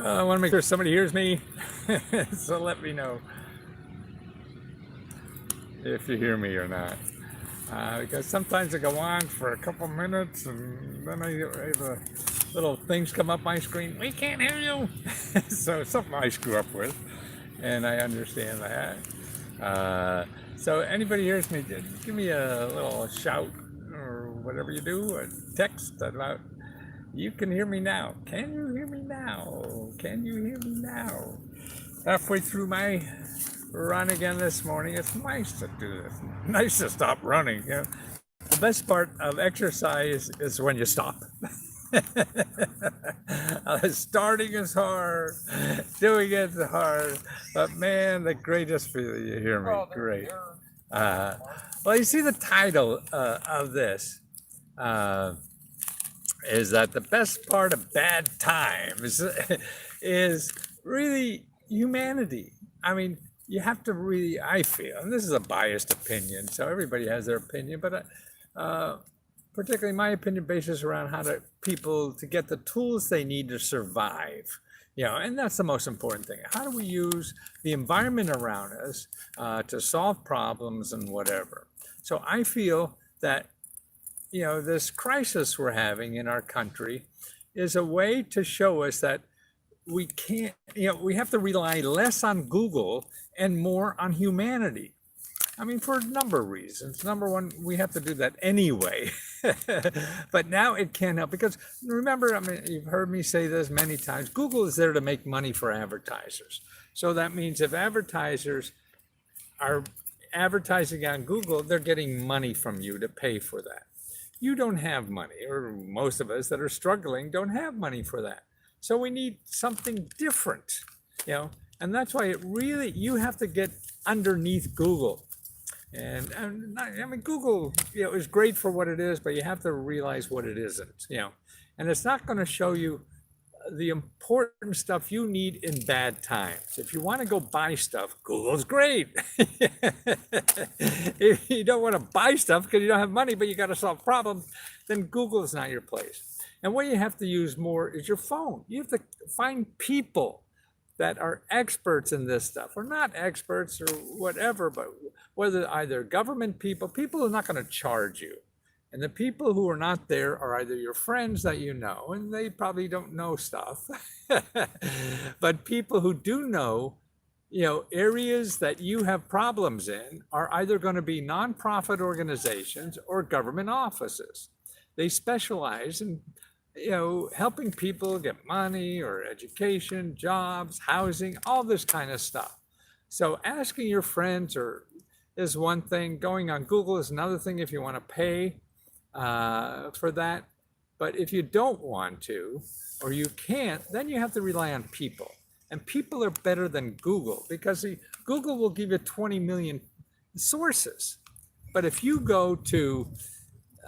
I want to make sure somebody hears me, so let me know if you hear me or not. Because sometimes I go on for a couple minutes and then I the little things come up my screen. We can't hear you. So something I screw up with, and I understand that. So anybody hears me, give me a little shout or whatever you do, a text about you can hear me now. Can you hear me now? Can you hear me now? Halfway through my run again this morning. It's nice to do this. Nice to stop running. You know? The best part of exercise is when you stop. Starting is hard, doing it is hard, but man, the greatest feeling, you hear me? Great. Well, you see the title of this is that the best part of bad times is really humanity. I mean, you have to really, I feel, and this is a biased opinion, so everybody has their opinion, but particularly my opinion bases around how to people to get the tools they need to survive. You know, and that's the most important thing. How do we use the environment around us to solve problems and whatever? So I feel that, you know, this crisis we're having in our country is a way to show us that we can't, you know, we have to rely less on Google and more on humanity. I mean, for a number of reasons. Number one, we have to do that anyway. But now it can't help because remember, I mean, you've heard me say this many times, Google is there to make money for advertisers. So that means if advertisers are advertising on Google, they're getting money from you to pay for that. You don't have money, or most of us that are struggling don't have money for that. So we need something different, you know, and that's why it really, you have to get underneath Google. And I mean, Google, you know, is great for what it is, but you have to realize what it isn't, you know, and it's not going to show you the important stuff you need in bad times. If you want to go buy stuff, Google's great. If you don't want to buy stuff because you don't have money, but you got to solve problems, then Google is not your place. And what you have to use more is your phone. You have to find people that are experts in this stuff, or not experts or whatever, but whether either government people who are not going to charge you. And the people who are not there are either your friends that you know, and they probably don't know stuff, but people who do know, you know, areas that you have problems in are either going to be nonprofit organizations or government offices. They specialize in, you know, helping people get money or education, jobs, housing, all this kind of stuff. So asking your friends is one thing. Going on Google is another thing if you want to pay for that. But if you don't want to, or you can't, then you have to rely on people. And people are better than Google because Google will give you 20 million sources. But if you go to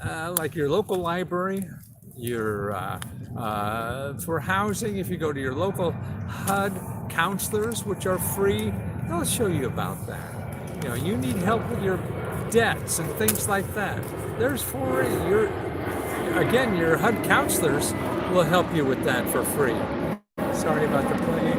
like your local library, for housing, if you go to your local HUD counselors, which are free, they'll show you about that. You know, you need help with your debts and things like that. There's your HUD counselors will help you with that for free. Sorry about the plane.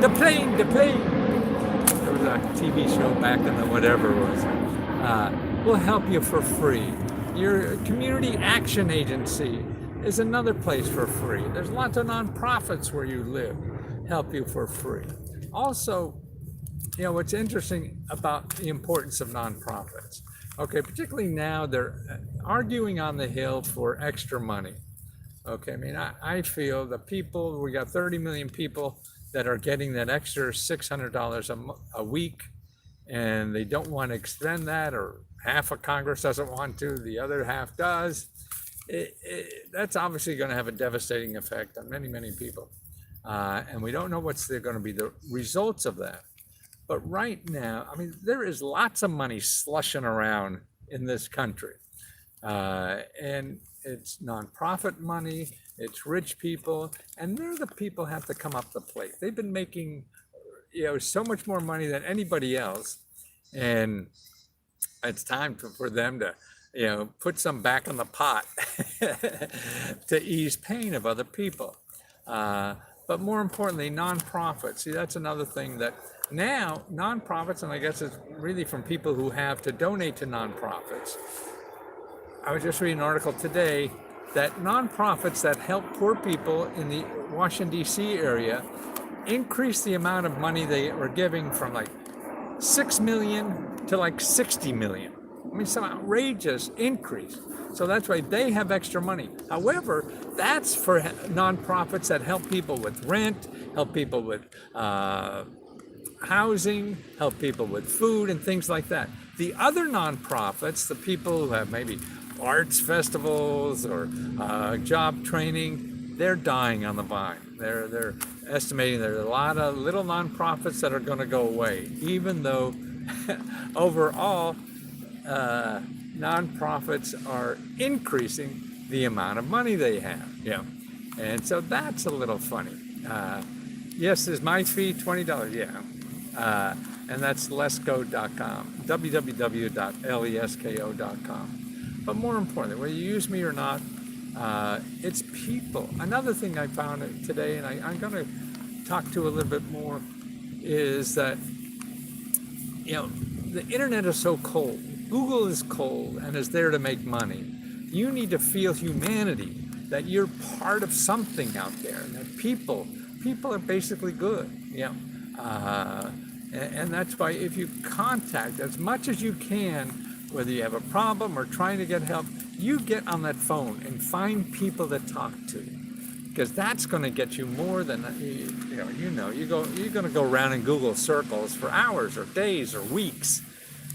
The plane. There was a TV show back in the whatever it was. Will help you for free. Your community action agency is another place for free. There's lots of nonprofits where you live, help you for free. Also, you know, what's interesting about the importance of nonprofits, okay, particularly now they're arguing on the Hill for extra money. Okay, I mean, I feel the people, we got 30 million people that are getting that extra $600 a week, and they don't want to extend that, or half of Congress doesn't want to, the other half does. That's obviously going to have a devastating effect on many, many people. And we don't know what's going to be the results of that. But right now, I mean, there is lots of money slushing around in this country. And it's nonprofit money, it's rich people, and they're the people who have to come up the plate. They've been making, you know, so much more money than anybody else. And it's time for them to, you know, put some back in the pot to ease pain of other people. but more importantly, nonprofits. See, that's another thing that now nonprofits, and I guess it's really from people who have to donate to nonprofits. I was just reading an article today that nonprofits that help poor people in the Washington, D.C. area increase the amount of money they are giving from like 6 million to like 60 million. I mean, some outrageous increase. So that's why they have extra money. However, that's for nonprofits that help people with rent, help people with housing, help people with food and things like that. The other nonprofits, the people who have maybe arts festivals or job training, they're dying on the vine. They're estimating there are a lot of little nonprofits that are going to go away, even though overall nonprofits are increasing the amount of money they have. Yeah, and so that's a little funny. Yes, is my fee $20? Yeah. And that's lesko.com, www.lesko.com. But more importantly, whether you use me or not, it's people. Another thing I found today, and I'm going to talk to a little bit more, is that, the internet is so cold. Google is cold and is there to make money. You need to feel humanity, that you're part of something out there, and that people are basically good. And that's why if you contact as much as you can, whether you have a problem or trying to get help, you get on that phone and find people to talk to, because that's going to get you more than you're going to go around in Google circles for hours or days or weeks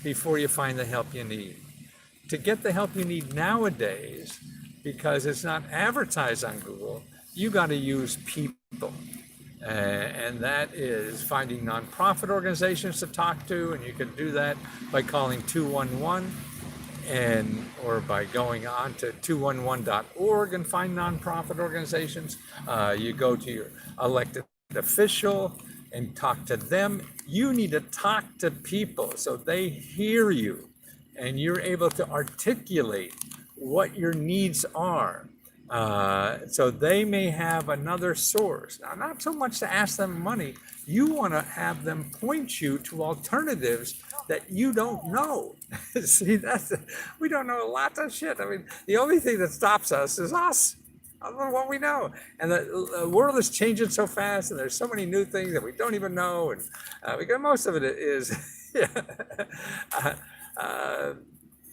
before you find the help you need. To get the help you need nowadays, because it's not advertised on Google, you got to use people. And that is finding nonprofit organizations to talk to, and you can do that by calling 211 or by going on to 211.org and find nonprofit organizations. You go to your elected official and talk to them. You need to talk to people so they hear you and you're able to articulate what your needs are. So they may have another source. Now, not so much to ask them money. You want to have them point you to alternatives that you don't know. See, we don't know a lot of shit. I mean, the only thing that stops us is us. I don't know what we know. And the world is changing so fast, and there's so many new things that we don't even know. And because most of it is,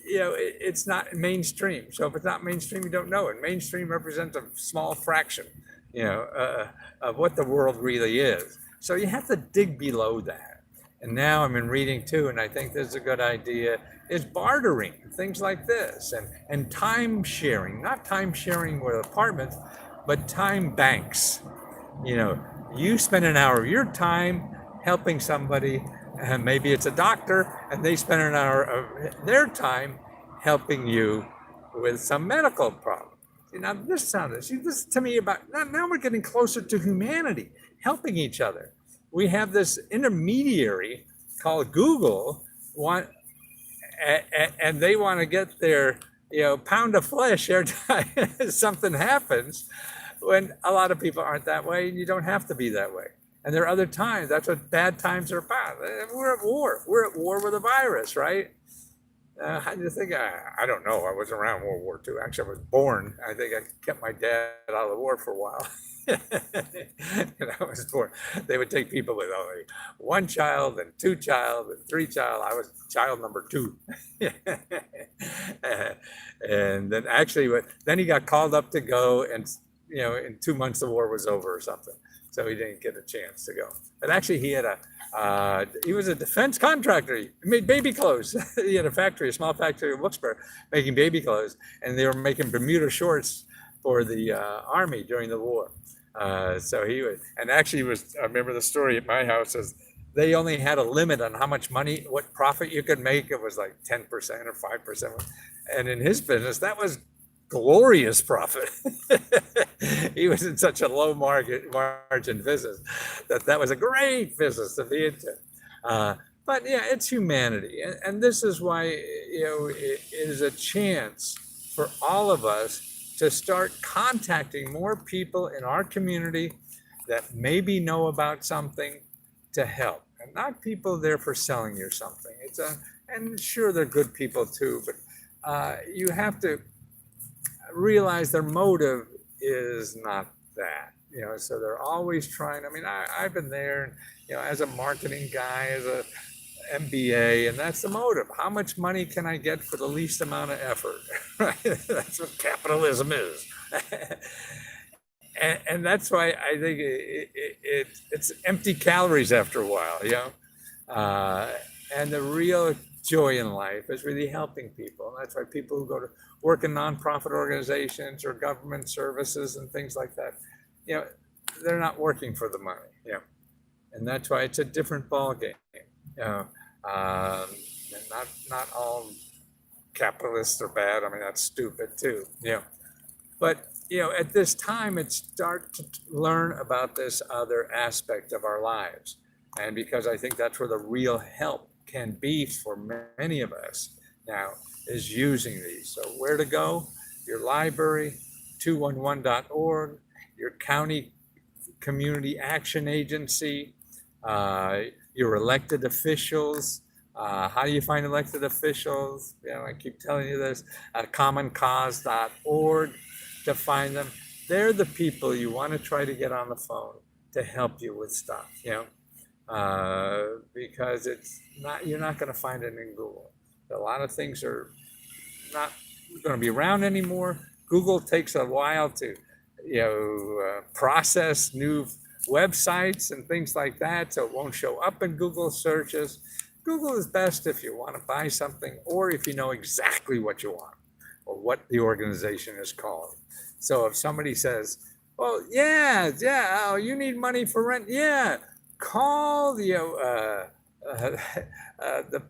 it's not mainstream. So if it's not mainstream, you don't know it. Mainstream represents a small fraction, of what the world really is. So you have to dig below that. And now I'm in reading too, and I think this is a good idea, is bartering, things like this, and time sharing, not time sharing with apartments, but time banks. You spend an hour of your time helping somebody, and maybe it's a doctor, and they spend an hour of their time helping you with some medical problem. Now this to me about, now we're getting closer to humanity, helping each other. We have this intermediary called Google, and they want to get their pound of flesh every time something happens, when a lot of people aren't that way, and you don't have to be that way. And there are other times. That's what bad times are about. We're at war. We're at war with a virus, right? How do you think? I don't know. I wasn't around World War II. Actually, I was born. I think I kept my dad out of the war for a while. And I was born. They would take people with only one child and two child and three child. I was child number 2. And then actually, then he got called up to go, and in 2 months the war was over or something. So he didn't get a chance to go. But actually, he was a defense contractor. He made baby clothes. He had a small factory in Wilkes-Barre, making baby clothes, and they were making Bermuda shorts for the Army during the war. So he was, and actually I remember the story at my house is they only had a limit on how much money, what profit you could make. It was like 10% or 5%. And in his business, that was glorious profit. He was in such a low margin business that was a great business to be into. But yeah, it's humanity. And this is why, it is a chance for all of us to start contacting more people in our community that maybe know about something to help, and not people there for selling you something. And sure, they're good people too, but you have to realize their motive is not that. So they're always trying. I mean, I've been there, and as a marketing guy, as a MBA, and that's the motive. How much money can I get for the least amount of effort? Right? That's what capitalism is. And that's why I think it's empty calories after a while, and the real joy in life is really helping people. And that's why people who go to work in nonprofit organizations or government services and things like that, they're not working for the money, and that's why it's a different ball game. And not all capitalists are bad. I mean, that's stupid too. But at this time, it's start to learn about this other aspect of our lives, and because I think that's where the real help can be for many of us now, is using these. So where to go? Your library, 211.org, your county community action agency, your elected officials. How do you find elected officials? I keep telling you this, commoncause.org to find them. They're the people you want to try to get on the phone to help you with stuff, because you're not going to find it in Google. A lot of things are not going to be around anymore. Google takes a while to, process new websites and things like that, so it won't show up in Google searches. Google is best if you want to buy something, or if you know exactly what you want, or what the organization is called. So if somebody says, "Well, yeah, oh, you need money for rent," call the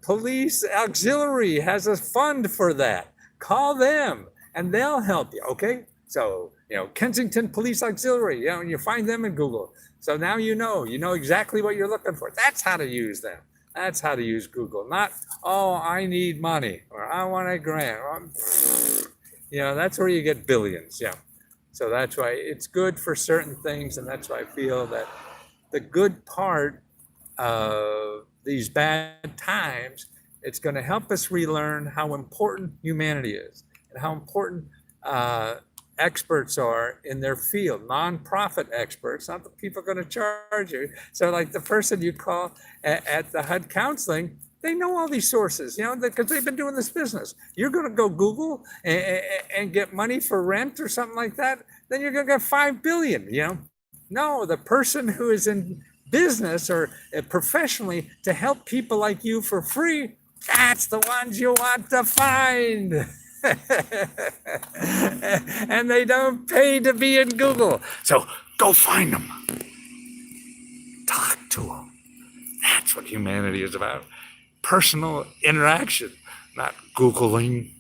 police auxiliary has a fund for that. Call them, and they'll help you. Okay, so Kensington Police Auxiliary, and you find them in Google. So now you know exactly what you're looking for. That's how to use them. That's how to use Google. Not, oh, I need money, or I want a grant. That's where you get billions. So that's why it's good for certain things, and that's why I feel that the good part of these bad times, it's going to help us relearn how important humanity is, and how important experts are in their field, nonprofit experts, not the people going to charge you. So like the person you call at the HUD counseling, they know all these sources, because they've been doing this business. You're going to go Google and get money for rent or something like that, then you're going to get 5 billion, No, the person who is in business or professionally to help people like you for free, that's the ones you want to find. And they don't pay to be in Google. So go find them. Talk to them. That's what humanity is about. Personal interaction, not Googling.